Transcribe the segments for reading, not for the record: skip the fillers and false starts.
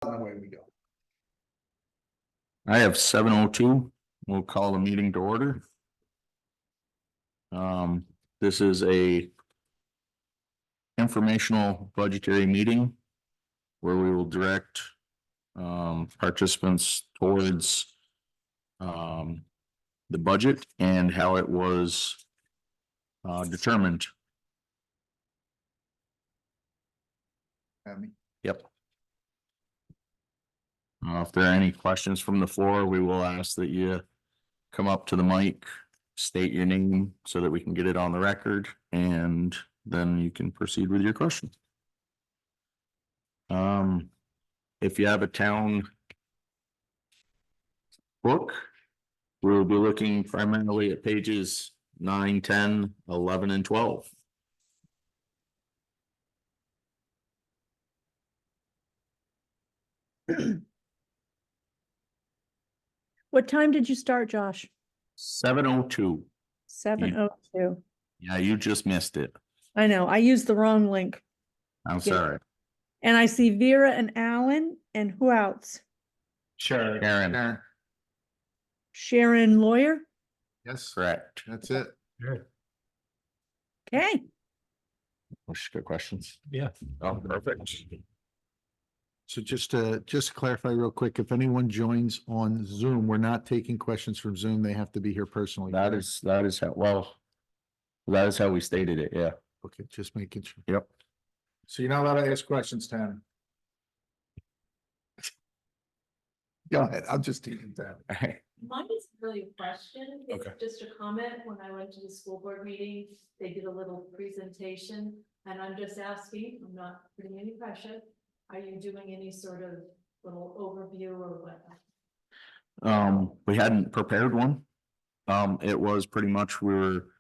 Away we go. I have 7:02. We'll call the meeting to order. This is a informational budgetary meeting where we will direct participants towards the budget and how it was determined. Yep. If there are any questions from the floor, we will ask that you come up to the mic, state your name so that we can get it on the record, and then you can proceed with your question. If you have a town book, we'll be looking primarily at pages 9, 10, 11, and 12. What time did you start, Josh? 7:02. 7:02. Yeah, you just missed it. I know, I used the wrong link. I'm Yeah. sorry. And I see Vera and Alan, and who else? Sure. Karen. Sharon Lawyer? Yes, Correct. that's it. Okay, Good questions. Yeah. Oh, perfect. So just to clarify real quick, if anyone joins on Zoom, we're not taking questions from Zoom. They have to be here personally. That correct? is that is how we stated it, yeah. Okay, just making sure. Yep. So you're not allowed to ask questions, Tam. Go ahead, I'm just teasing Tam. Mine is really a question. It's Okay. just a comment. When I went to the school board meeting, they did a little presentation. And I'm just asking, I'm not putting any pressure. Are you doing any sort of little overview or what? We hadn't prepared one. It was pretty much we were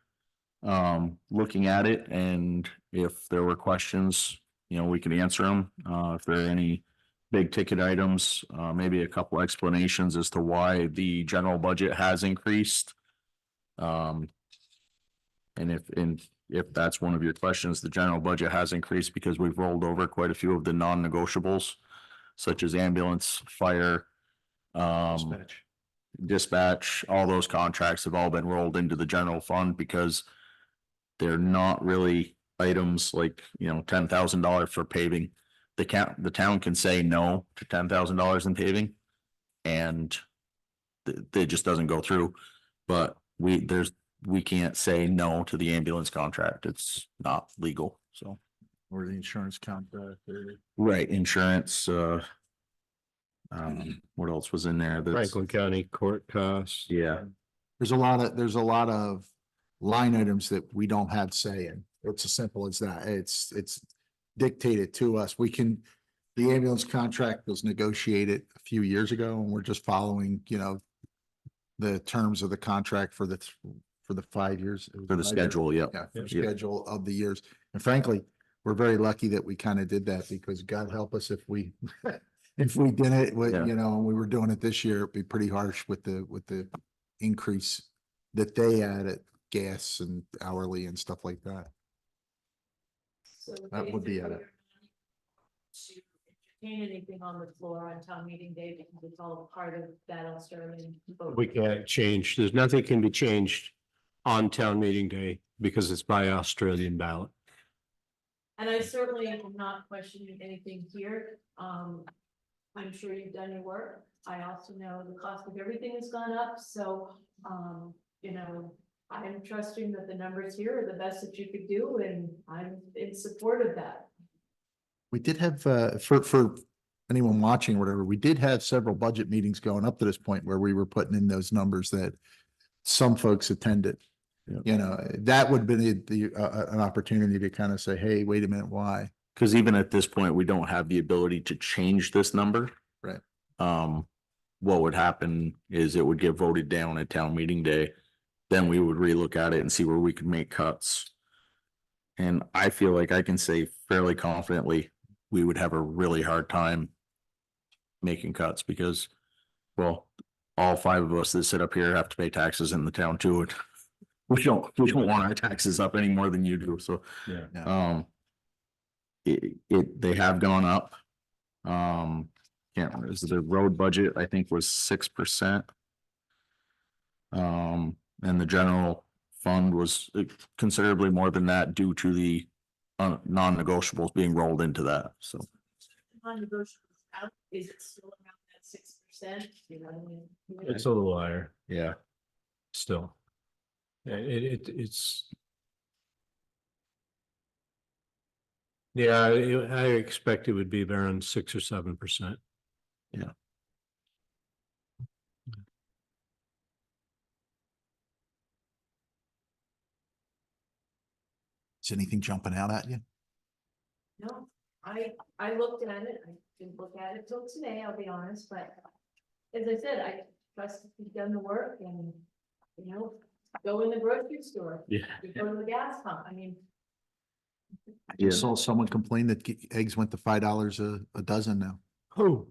looking at it, and if there were questions, we could answer them. If there are any big ticket items, maybe a couple explanations as to why the general budget has increased. And if that's one of your questions, the general budget has increased because we've rolled over quite a few of the non-negotiables, such as ambulance, fire, dispatch, all those contracts have all been rolled into the general fund because they're not really items like, $10,000 for paving. The town can say no to $10,000 in paving, and it just doesn't go through. But we can't say no to the ambulance contract. It's not legal, so. Or the insurance contract. Right, insurance, what else was in there? Franklin County court costs. Yeah, There's a lot of line items that we don't have say in. It's as simple as that. It's dictated to us. The ambulance contract was negotiated a few years ago, and we're just following, the terms of the contract for the 5 years. for the schedule, yep. Yeah, for the Yep. schedule of the years. And frankly, we're very lucky that we kind of did that, because God help us if we if we did it with, Yeah. and we were doing it this year, it'd be pretty harsh with the increase that they added, gas and hourly and stuff like that. So That would be basically, it. to entertain anything on the floor on town meeting day, because it's all part of that Australian vote. We can't change, there's nothing can be changed on town meeting day because it's by Australian ballot. And I certainly am not questioning anything here. I'm sure you've done your work. I also know the cost of everything has gone up, so, I'm trusting that the numbers here are the best that you could do, and I'm in support of that. We did have, for anyone watching or whatever, we did have several budget meetings going up to this point where we were putting in those numbers that some folks attended. That would have been an opportunity to kind of say, hey, wait a minute, why? Because even at this point, we don't have the ability to change this number. Right. What would happen is it would get voted down at town meeting day. Then we would relook at it and see where we could make cuts. And I feel like I can say fairly confidently, we would have a really hard time making cuts because, well, all 5 of us that sit up here have to pay taxes in the town too. And we don't want our taxes up any more than you do. So, Yeah. they have gone up. can't remember, is the road budget, I think was 6%. And the general fund was considerably more than that due to the non-negotiables being rolled into that, so. Non-negotiable out, is it still around that 6%? You know what I mean? It's a little higher Yeah. still. It's. Yeah, I expect it would be around 6 or 7%. Is anything jumping out at you? No, I looked at it, I didn't look at it till today, I'll be honest, but as I said, I trust that you've done the work and, you know, go in the grocery store, Yeah. you go to the gas pump, I mean. I just saw someone complain that eggs went to $5 a dozen now. Oh,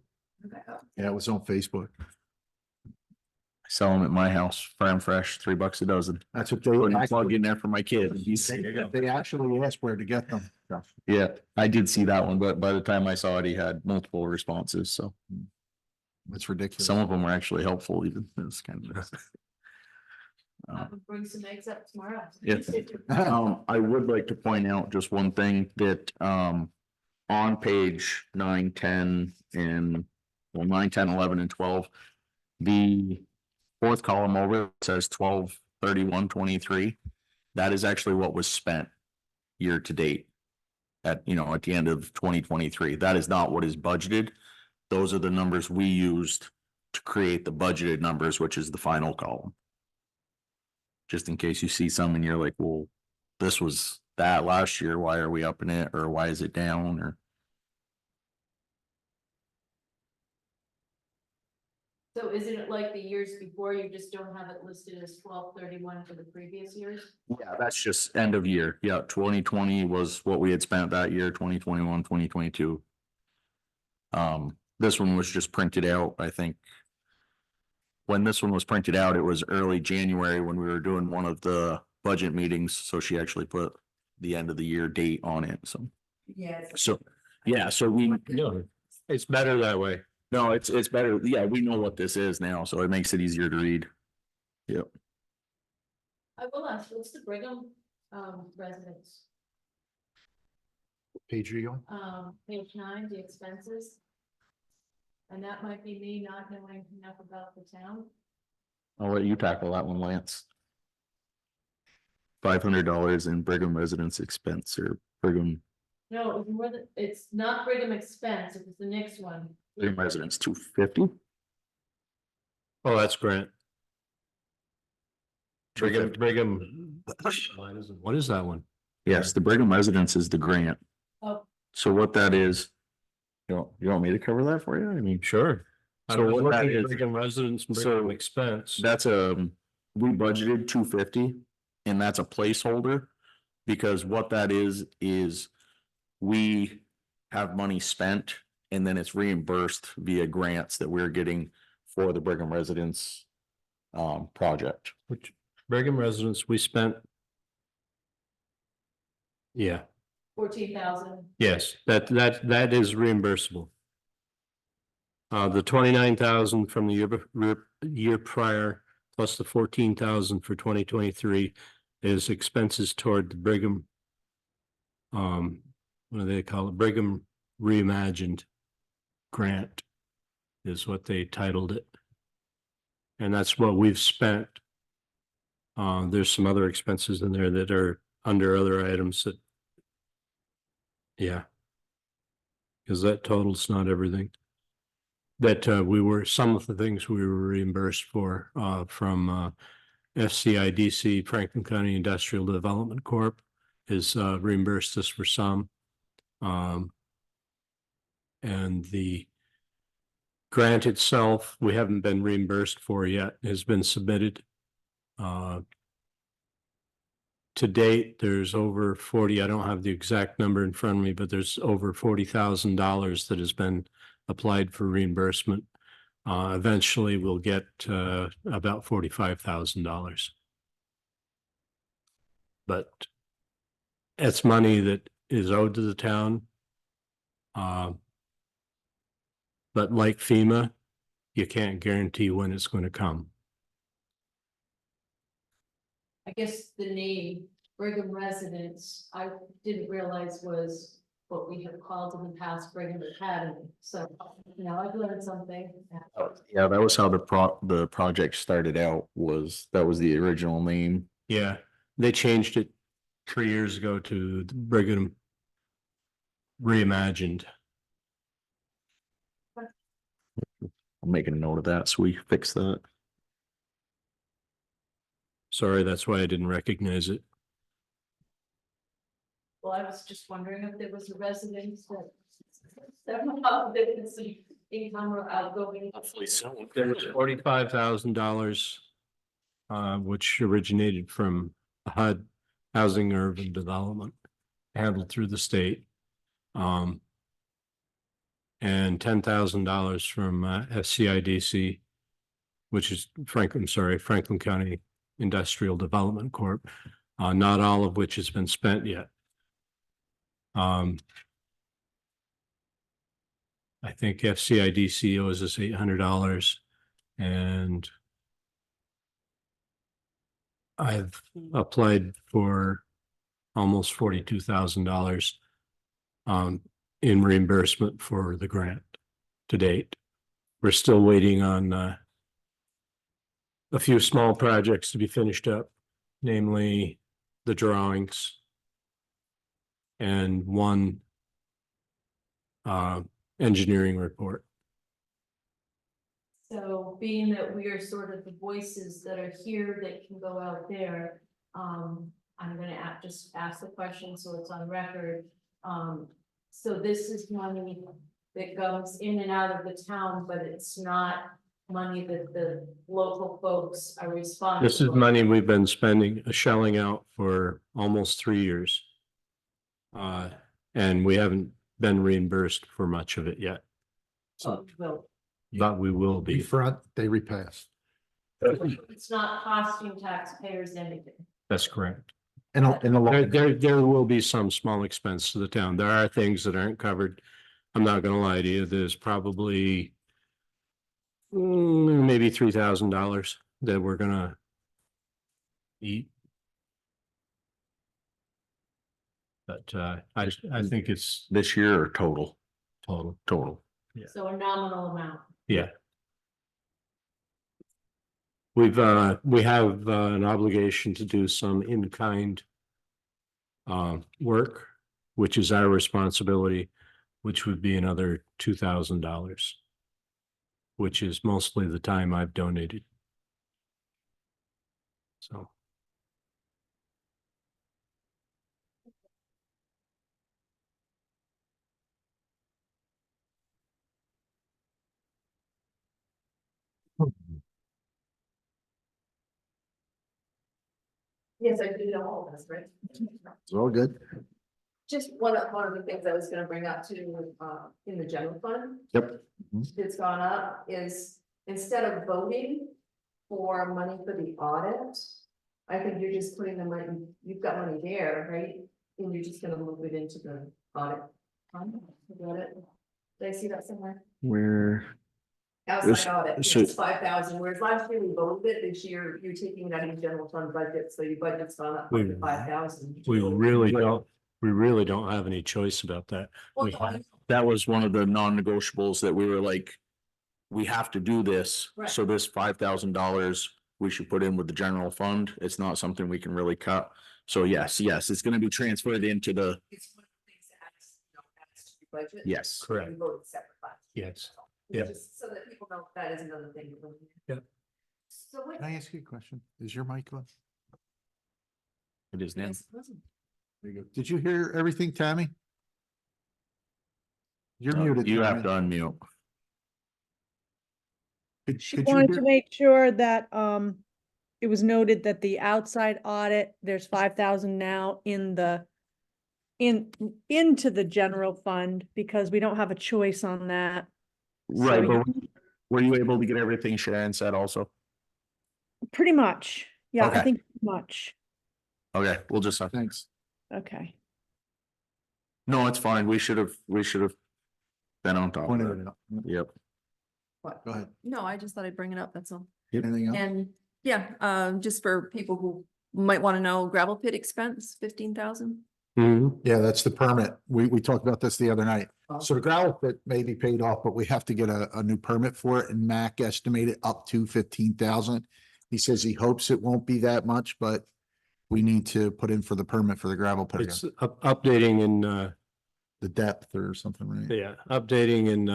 Yeah, it was on Facebook. I sell them at my house, farm fresh, $3 a dozen. That's what they Put a plug actually, in there for my kid. they actually asked where to get them. Yeah, I did see that one, but by the time I saw it, he had multiple responses, so It's ridiculous. some of them were actually helpful even. It's kind of. I'll bring some eggs up tomorrow. Yeah. I would like to point out just one thing that, on page 9, 10, and, well, 9, 10, 11, and 12, the fourth column over it says 12/31/23. That is actually what was spent year to date at, at the end of 2023. That is not what is budgeted. Those are the numbers we used to create the budgeted numbers, which is the final column. Just in case you see some and you're like, well, this was that last year, why are we upping it, or why is it down, or? So isn't it like the years before, you just don't have it listed as 12/31 for the previous years? Yeah, that's just end of year. Yeah, 2020 was what we had spent that year, 2021, 2022. This one was just printed out, I think. When this one was printed out, it was early January when we were doing one of the budget meetings, so she actually put the end of the year date on it, so. Yes. So, yeah, so we, no, it's better that way. no, it's better, yeah, we know what this is now, so it makes it easier to read. Yep. I will ask, what's the Brigham residence? Page are you on? Page 9, the expenses. And that might be me not knowing enough about the town. I'll let you tackle that one, Lance. $500 in Brigham residence expense, or Brigham No, it was more than, it's not Brigham expense, it was the next one. residence, 250. Oh, that's Grant. Brigham, 250. what is that one? Yes, the Brigham residence is the grant. Oh, So what that is, you want me to cover that for you? I mean, Sure. So So what what that that is- is, Brigham residence, so Brigham expense. that's we budgeted 250, and that's a placeholder. Because what that is we have money spent and then it's reimbursed via grants that we're getting for the Brigham residence project. Which Brigham residence, we spent. Yeah, 14,000. yes, that is reimbursable. The 29,000 from the year prior, plus the 14,000 for 2023 is expenses toward the Brigham. What do they call it? Brigham Reimagined Grant is what they titled it. And that's what we've spent. There's some other expenses in there that are under other items that. Yeah. Because that totals not everything. That some of the things we were reimbursed for from FCIDC, Franklin County Industrial Development Corp. is reimbursed us for some. And the grant itself, we haven't been reimbursed for yet, has been submitted. To date, there's over 40, I don't have the exact number in front of me, but there's over $40,000 that has been applied for reimbursement. Eventually we'll get about $45,000. But it's money that is owed to the town. But like FEMA, you can't guarantee when it's going to come. I guess the name Brigham Residence, I didn't realize was what we have called in the past Brigham Academy. So now I've learned something. Yeah, that was how the project started out, that was the original name. Yeah, they changed it 3 years ago to the Brigham Reimagined. I'm making a note of that, so we fix that. Sorry, that's why I didn't recognize it. Well, I was just wondering if there was a residence that somehow didn't see income or outgoing. There was $45,000, which originated from HUD, Housing Urban Development, handled through the state. And $10,000 from SCIDC, which is Franklin County Industrial Development Corp. Not all of which has been spent yet. I think FCIDC owes us $800, and I've applied for almost $42,000 in reimbursement for the grant to date. We're still waiting on a few small projects to be finished up, namely the drawings and one engineering report. So being that we are sort of the voices that are here that can go out there, I'm gonna just ask the question so it's on record. So this is money that goes in and out of the town, but it's not money that the local folks are responsible. This is money we've been shelling out for almost 3 years. And we haven't been reimbursed for much of it yet, Oh, well, but we will Be be. front, they repass. it's not costing taxpayers anything. That's correct. In the long. There will be some small expense to the town. There are things that aren't covered. I'm not gonna lie to you, there's probably maybe $3,000 that we're gonna eat. But I think it's This year or total? total. Total. Yeah. So a nominal amount. Yeah. We have an obligation to do some in-kind work, which is our responsibility, which would be another $2,000, which is mostly the time I've donated. So. Yes, I do know all this, right? It's all good. Just one of the things I was gonna bring up too, in the general fund. Yep. That's gone up is instead of voting for money for the audit. I think you're just putting the money, you've got money there, right? And you're just gonna move it into the audit fund. Got it? Did I see that somewhere? Where? Outside audit, so- it's 5,000, whereas last year we voted it, this year you're taking it out of your general fund budget, so your budget's gone up by We- 5,000. We really don't have any choice about that. Well, we no, have- That was one of the non-negotiables that we were like, we have to do this. Right. So this $5,000 we should put in with the general fund. It's not something we can really cut. So yes, it's gonna be transferred into the, It's one of the things that adds to your budget. yes. Correct. We voted separate last year. Yes. So, Yeah. just so that people know that is another thing. we're looking at. Yeah. So what? Can I ask you a question? Is your mic on? It is now. There you go. Did you hear everything, Tammy? You're muted. You have Tammy. to unmute. She Could you wanted to hear- make sure that, it was noted that the outside audit, there's 5,000 now into the general fund, because we don't have a choice on that. Right, So- but were you able to get everything Shannon said also? Pretty much, yeah, I Okay. think pretty much, Okay, we'll just, Thanks. okay. no, it's fine. We should have been on top of Pointed it. it out. Yep. What? Go ahead. No, I just thought I'd bring it up, that's all. Anything else? And yeah, just for people who might want to know, gravel pit expense, 15,000. Mhm. Yeah, that's the permit. We talked about this the other night. Oh. So the gravel pit may be paid off, but we have to get a new permit for it, and Mac estimated up to 15,000. He says he hopes it won't be that much, but we need to put in for the permit for the gravel pit, It's updating in, the depth or something, right? yeah, updating in,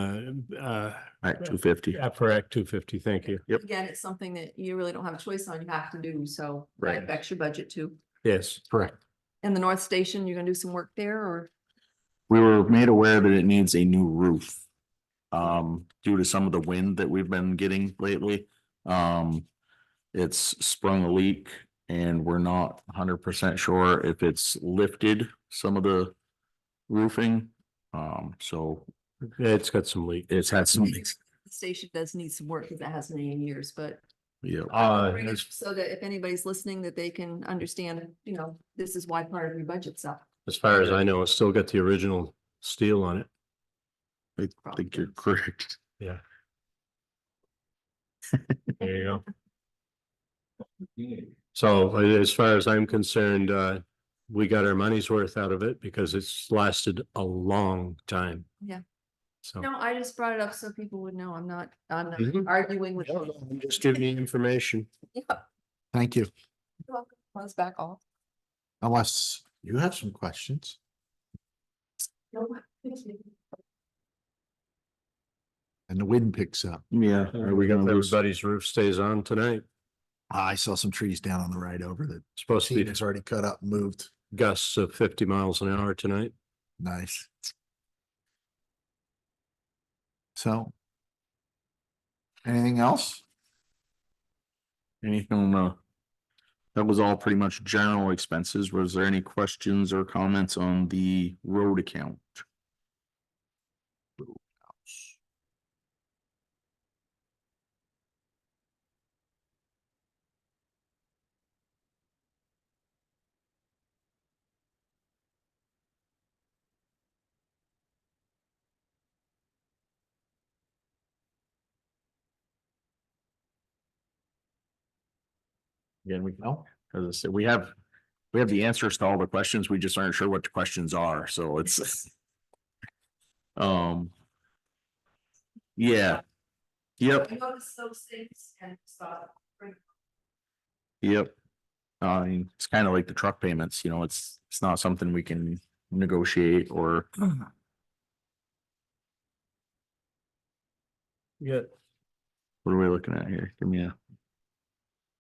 Act 250. for Act 250, thank you. Yep. Again, it's something that you really don't have a choice on, you have to do, so that Right. affects your budget too. Yes. Correct. And the North Station, you're gonna do some work there, or? We were made aware that it needs a new roof. Due to some of the wind that we've been getting lately. It's sprung a leak and we're not 100% sure if it's lifted some of the roofing. So It's got some leak. it's had some leaks. The station does need some work, because it hasn't in years, but Yeah. bring it so that if anybody's listening, that they can understand, you know, this is why part of your budget's up. As far as I know, it's still got the original steel on it. I think you're correct. Yeah. There you go. So as far as I'm concerned, we got our money's worth out of it because it's lasted a long time. Yeah. So. No, I just brought it up so people would know, I'm not Mhm. arguing with. No, no, I'm just giving you information. Yeah, Thank you. you're welcome. Let's back off. Unless you have some questions. No. And the wind picks up. Yeah. Are we gonna lose? Everybody's roof stays on tonight. I saw some trees down on the right over that Supposed to team be is already cut up, and moved. gusts of 50 miles an hour tonight. Nice. So. Anything else? Anything, that was all pretty much general expenses. Was there any questions or comments on the road account? Again, we know, as I said, we have the answers to all the questions. We just aren't sure what the questions are, so it's. Yeah. Yep, I noticed those things and thought, yep. I mean, it's kind of like the truck payments, you know, it's not something we can negotiate or. Yeah. What are we looking at here? Give me a.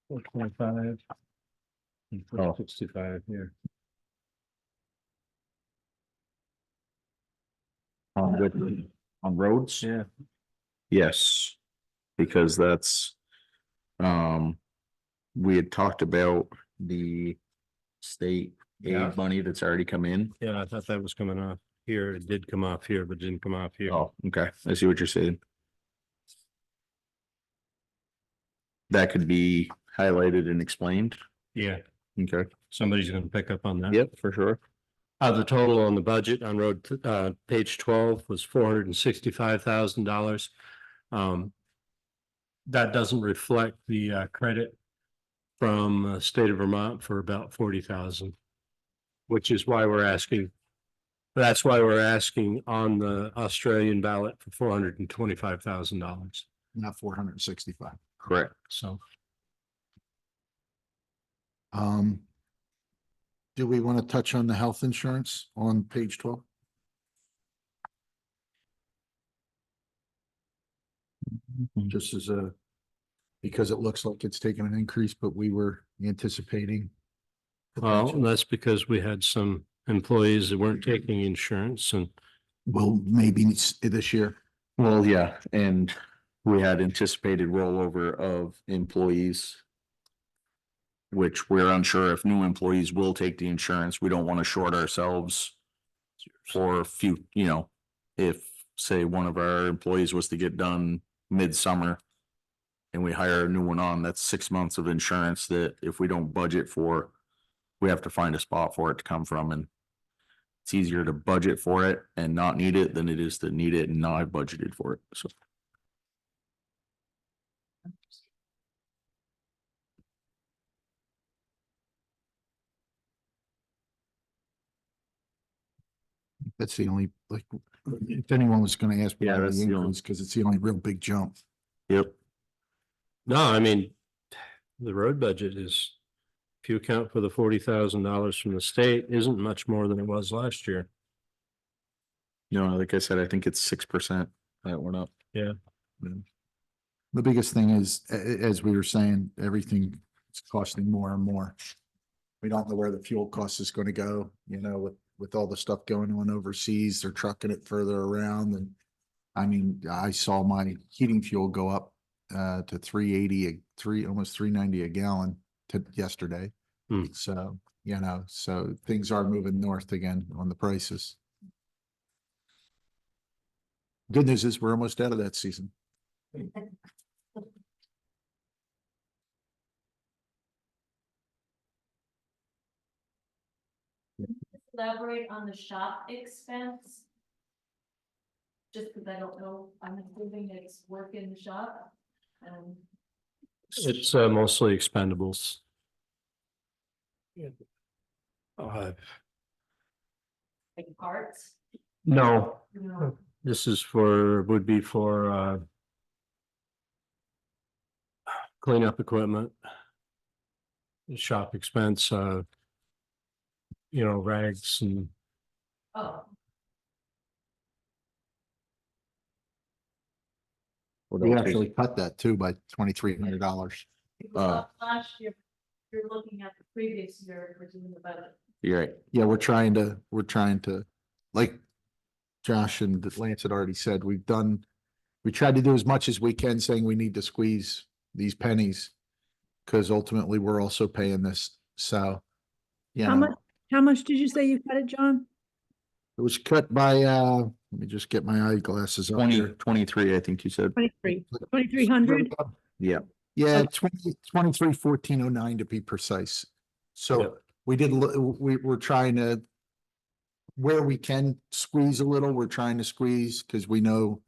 425. Oh. 65 here. On roads? Yeah. Yes, because that's, we had talked about the state Yeah. aid money that's already come in. Yeah, I thought that was coming off here. It did come off here, but didn't come off here. Oh, okay, I see what you're saying. That could be highlighted and explained. Yeah, Okay. somebody's gonna pick up on that. Yep, for sure. The total on the budget on road, page 12 was $465,000. That doesn't reflect the, credit from state of Vermont for about 40,000. Which is why we're asking. That's why we're asking on the Australian ballot for $425,000. Not 465. Correct. So. Do we want to touch on the health insurance on page 12? Just as a, because it looks like it's taken an increase, but we were anticipating. Well, potential. that's because we had some employees that weren't taking insurance and Well, maybe it's this year. Well, yeah, and we had anticipated rollover of employees. Which we're unsure if new employees will take the insurance. We don't want to short ourselves. For a few, you know, if, say, one of our employees was to get done midsummer. And we hire a new one on, that's 6 months of insurance that if we don't budget for. We have to find a spot for it to come from, and. It's easier to budget for it and not need it than it is to need it and not have budgeted for it, so. That's the only, like, if anyone was gonna ask Yeah, why that's the the only- increase, because it's the only real big jump. Yep. No, I mean, the road budget is, if you account for the $40,000 from the state, isn't much more than it was last year. You know, like I said, I think it's 6% that went up. Yeah. The biggest thing is, as we were saying, everything is costing more and more. We don't know where the fuel cost is gonna go, with all the stuff going on overseas, they're trucking it further around and. I mean, I saw my heating fuel go up to 380, almost 390 a gallon to yesterday. Hmm. So, so things are moving north again on the prices. Good news is we're almost out of that season. Elaborate on the shop expense. Just because I don't know, I'm assuming it's work in the shop. It's mostly expendables. Uh, Like parts, no, you know, this is would be for cleanup equipment. Shop expense, rags and oh, We actually cut that too by $2,300. last year, you're looking at the previous year, we're doing the budget. You're right. Yeah, we're trying to, like Josh and Lance had already said, we tried to do as much as we can, saying we need to squeeze these pennies. Cause ultimately we're also paying this, so. How much did you say you cut it, John? It was cut by, let me just get my eyeglasses up 20, here. 23, I think you said. 2,300? Yeah. Yeah, Okay. 23,1409 to be precise. So Yep. we're trying to, where we can squeeze a little, we're trying to squeeze, because we know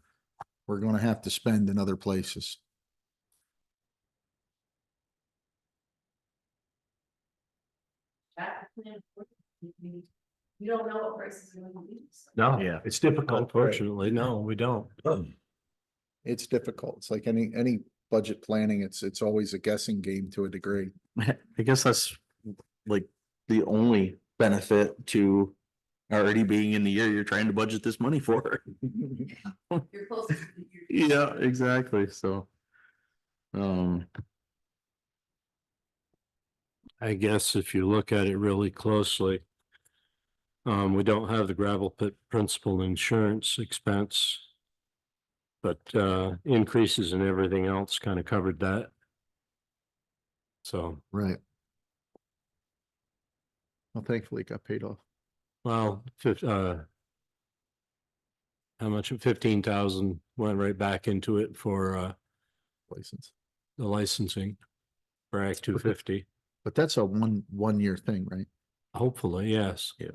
we're gonna have to spend in other places. That plan, you don't know what prices are going to be. So. no, Yeah. It's difficult. unfortunately, no, we don't. It's difficult. It's like any budget planning, it's always a guessing game to a degree. I guess that's like the only benefit to already being in the year you're trying to budget this money for. You're closest to the year. Yeah, exactly. So, I guess if you look at it really closely, we don't have the gravel pit principal insurance expense. But increases in everything else kind of covered that. So, Right. Well, thankfully it got paid off. well, how much? 15,000 went right back into it for License. the licensing for Act 250. But that's a one year thing, right? Hopefully, yes. Yeah.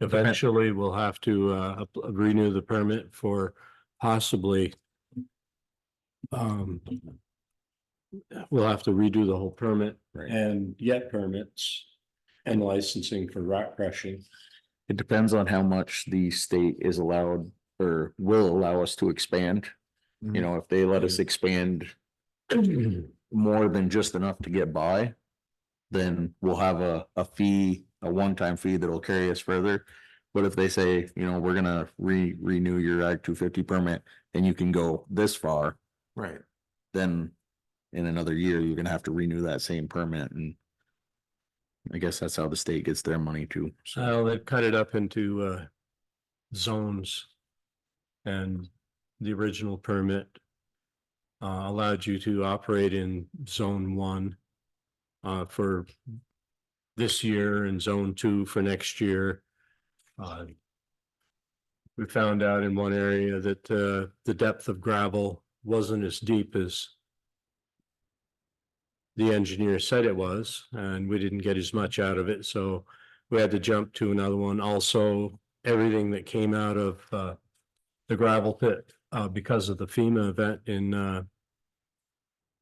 Eventually, we'll have to renew the permit for possibly. We'll have to redo the whole permit and get permits and licensing for rock crushing. it depends on how much the state is allowed or will allow us to expand. You know, if they let us expand more than just enough to get by, then we'll have a fee, a one-time fee that'll carry us further. But if they say, we're gonna renew your Act 250 permit and you can go this far, Right. then in another year, you're gonna have to renew that same permit, and I guess that's how the state gets their money too. So Well, they've cut it up into zones. And the original permit allowed you to operate in zone 1 for this year and zone 2 for next year. We found out in one area that the depth of gravel wasn't as deep as the engineer said it was, and we didn't get as much out of it, so we had to jump to another one. Also, everything that came out of the gravel pit because of the FEMA event in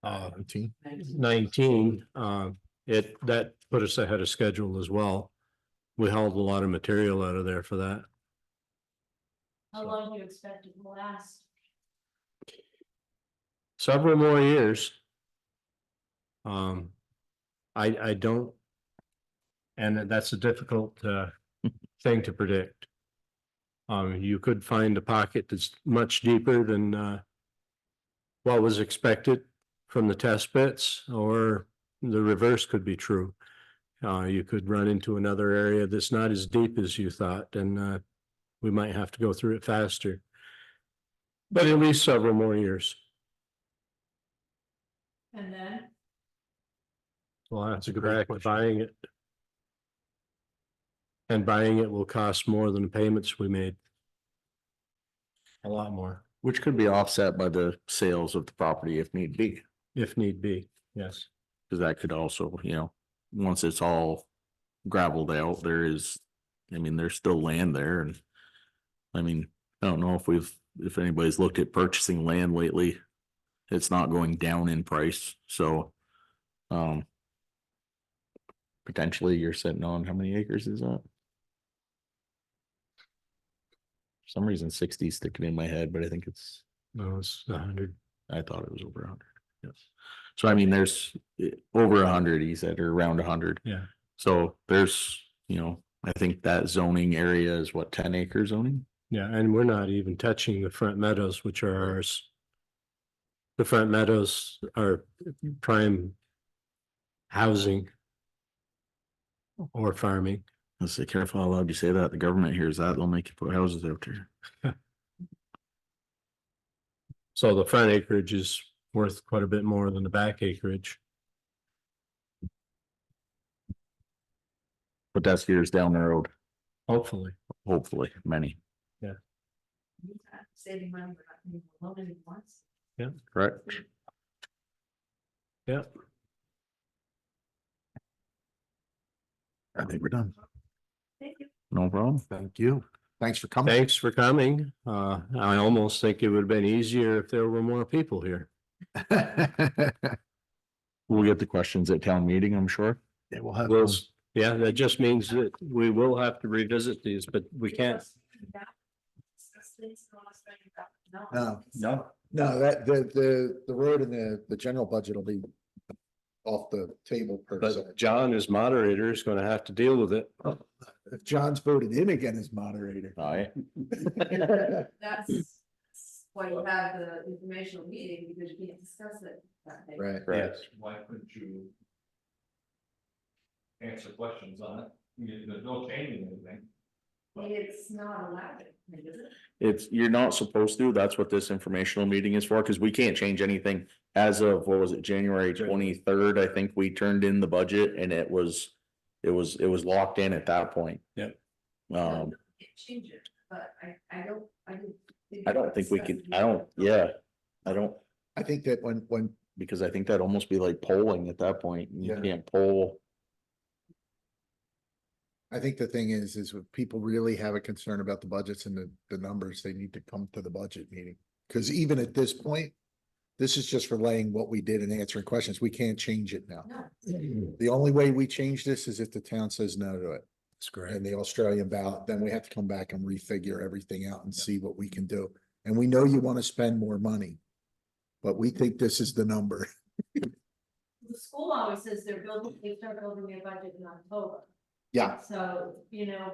19, that put us ahead of schedule as well. We hauled a lot of material out of there for that. How long do you expect it will last? Several more years. I don't. And that's a difficult, thing to predict. You could find a pocket that's much deeper than, what was expected from the test bits, or the reverse could be true. You could run into another area that's not as deep as you thought, and, we might have to go through it faster. But at least several more years. And then, We'll have That's to a go great back to question. buying it. And buying it will cost more than the payments we made. A lot more, Which could be offset by the sales of the property if need be, if need be, yes. because that could also, once it's all gravelled out, there's still land there, and I don't know if anybody's looked at purchasing land lately. It's not going down in price, so potentially you're sitting on, how many acres is that? For some reason 60 is sticking in my head, but I think No, it's 100. I thought it was over 100. Yes. So there's over 100, he said, or around 100. Yeah. So there's, I think that zoning area is what, 10 acre zoning? Yeah, and we're not even touching the front meadows, which are ours. The front meadows are prime housing or farming. Let's say careful how loud you say that. The government hears that, they'll make you put houses out there. So the front acreage is worth quite a bit more than the back acreage. But that's years down the road, Hopefully, hopefully, many, Saving money, we're not paying for loan anymore. correct? yeah. I think we're done. Thank you. No problem. Thank you. Thanks for coming. Thanks for coming. I almost think it would have been easier if there were more people here. We'll get the questions at town meeting, I'm sure. Yeah, we'll have. Well, yeah, that just means that we will have to revisit these, but we can't. No, no, that, the road and the general budget will be off the table per se. But John, as moderator, is going to have to deal with it. If John's voted in again as moderator. Aye. That's why you have the informational meeting, because you can't discuss it that day. Right. Correct. Why couldn't you answer questions on it? There's no changing anything. It's not allowed, is it? You're not supposed to, that's what this informational meeting is for, because we can't change anything as of, what was it, January 23rd, I think we turned in the budget and it was locked in at that point. Yep. Um, Can't change it, but I don't. I don't think we could, I think that when, because I think that'd almost be like polling at that point, you Yeah. can't poll. I think the thing is if people really have a concern about the budgets and the numbers, they need to come to the budget meeting. Cause even at this point, this is just relaying what we did and answering questions. We can't change it now. No. The only way we change this is if the town says no to it. That's great. And the Australian ballot, then we have to come back and refigure everything out and see what we can do. And we know you want to spend more money, but we think this is the number. the school always says they start building their budget in October. Yeah, So,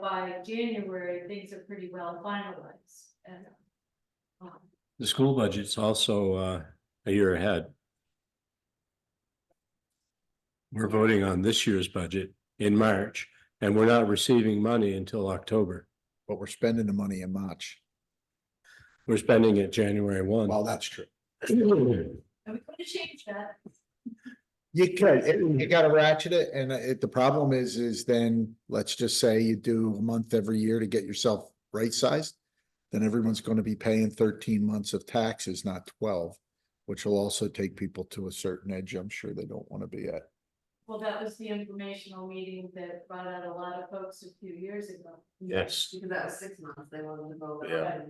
by January, things are pretty well finalized and. The school budget's also a year ahead. We're voting on this year's budget in March, and we're not receiving money until October. but we're spending the money in March. We're spending it January 1. Well, that's true. And we could have changed that. You could, you gotta ratchet it, and the problem is then, let's just say you do a month every year to get yourself right-sized. Then everyone's gonna be paying 13 months of taxes, not 12, which will also take people to a certain edge I'm sure they don't wanna be at. Well, that was the informational meeting that brought out a lot of folks a few years ago. Yes. Because that was 6 months, they wanted to vote. Yeah.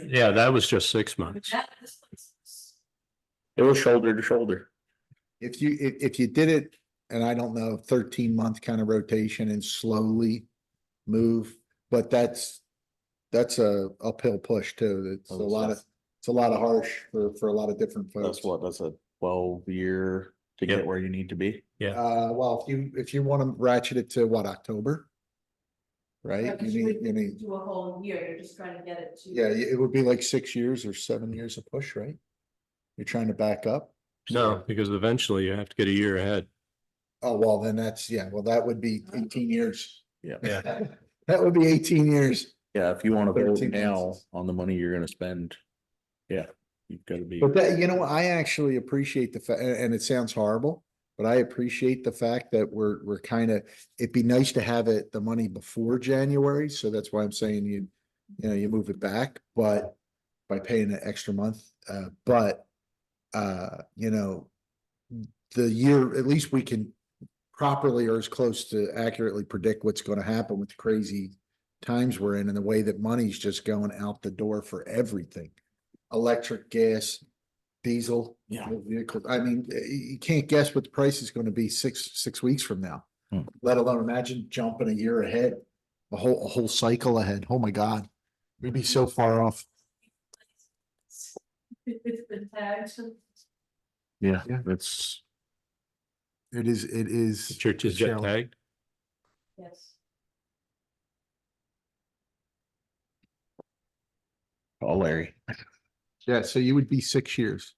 Yeah, that was just 6 But months. It was shoulder to shoulder. If you did it, and I don't know, 13-month kind of rotation and slowly move, but that's that's a uphill push too. It's a lot of, it's a lot of harsh for a lot of different folks. That's what, that's a 12-year to Yep. get where you need to be. Yeah. Well, if you want to ratchet it to what, October? Right? Like, You you need, you need, do a whole year, you're just trying to get it to. yeah, it would be like 6 years or 7 years of push, right? You're trying to back up? No, because eventually you have to get a year ahead. Oh, well, then that's, yeah, well, that would be 18 years. Yeah. That would be 18 years. Yeah, if you wanna vote 13 now months. on the money you're gonna spend. Yeah, you've gotta be. But that, you know, I actually appreciate the fact, and it sounds horrible, but I appreciate the fact that we're kind of, it'd be nice to have it, the money before January, so that's why I'm saying you know, you move it back, but by paying an extra month, you know, the year, at least we can properly or as close to accurately predict what's gonna happen with the crazy times we're in and the way that money's just going out the door for everything. Electric, gas, diesel. Yeah. Vehicles. I mean, you can't guess what the price is gonna be six weeks from now. Hmm. Let alone imagine jumping a year ahead, a whole cycle ahead. Oh my God. We'd be so far off. It's been tagged. Yeah, Yeah. that's, It is. The churches a get challenge. tagged. Yes. oh, Larry. Yeah, so you would be 6 years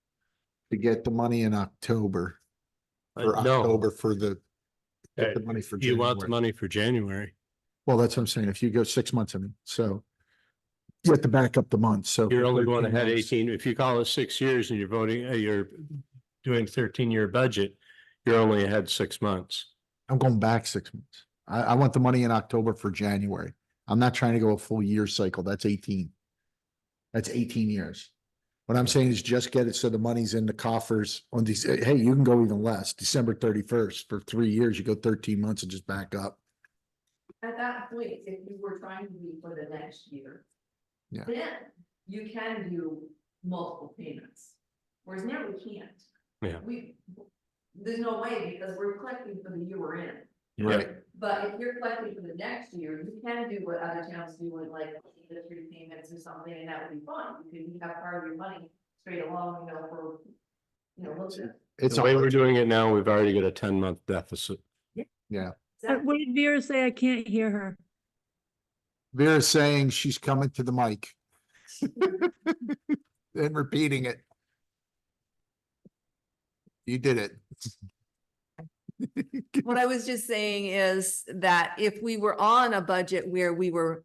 to get the money in October. For No, October for the. Get the money for you want the January. money for January. Well, that's what I'm saying. If you go 6 months, I mean, so. You have to back up the months, so. You're for only going 13 ahead months- 18, if you call it 6 years and you're voting, you're doing 13-year budget, you're only ahead 6 months. I'm going back 6 months. I want the money in October for January. I'm not trying to go a full year cycle. That's 18. That's 18 years. What I'm saying is just get it so the money's in the coffers on these, hey, you can go even less, December 31st for 3 years, you go 13 months and just back up. At that point, if you were trying to be for the next year. Yeah. Then you can do multiple payments, whereas now we can't. Yeah. There's no way because we're collecting for the year we're in. Right. But if you're collecting for the next year, you can do what other towns do with like the 3 payments or something, and that would be fun. You could have part of your money straight along, you know, for, you know, look at. It's The way we're doing it now, we've already got a 10-month deficit. Yeah. What did Vera say? I can't hear her. Vera's saying she's coming to the mic. And repeating it. You did it. What I was just saying is that if we were on a budget where we were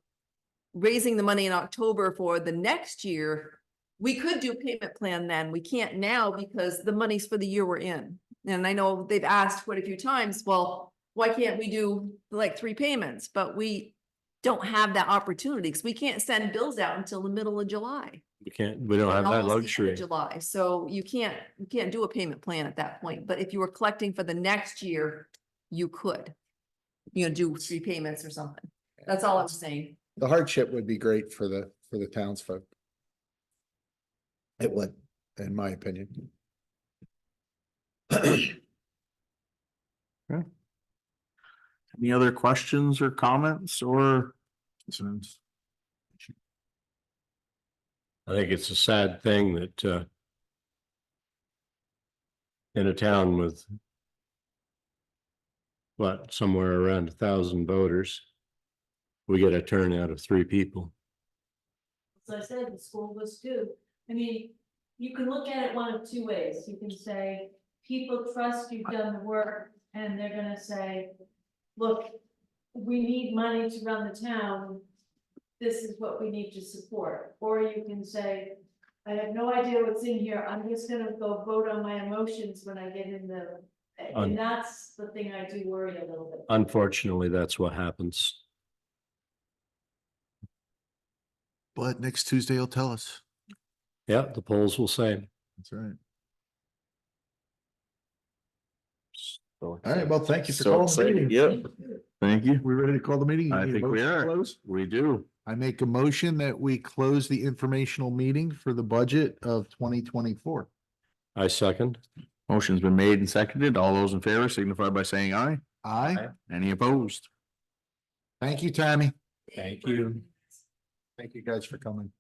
raising the money in October for the next year, we could do a payment plan then. We can't now because the money's for the year we're in. And I know they've asked quite a few times, well, why can't we do like 3 payments? But we don't have that opportunity because we can't send bills out until the middle of July. We don't have that Almost the end of luxury. July, so you can't do a payment plan at that point, but if you were collecting for the next year, you could. You know, do 3 payments or something. That's all I'm saying. The hardship would be great for the townsfolk. It would, in my opinion. Any other questions or comments or? Concerns? I think it's a sad thing that in a town with somewhere around 1,000 voters, we get a turnout of 3 people. As I said, the school was too. I mean, you can look at it one of 2 ways. You can say, people trust you've done the work, and they're gonna say, look, we need money to run the town. This is what we need to support. Or you can say, I have no idea what's in here. I'm just gonna go vote on my emotions when I get in the, and that's the thing I do worry a little bit. Unfortunately, that's what happens. But next Tuesday will tell us. Yeah, the polls will say. That's right. So All right, well, thank you for So calling the excited. meeting. Yep. Thank you. We ready to call the meeting? You I need a think we motion to are. close? We do. I make a motion that we close the informational meeting for the budget of 2024. I second. Motion's been made and seconded. All those in favor signify by saying aye. Aye. Any opposed? Thank you, Tammy. Thank you. Thank you guys for coming.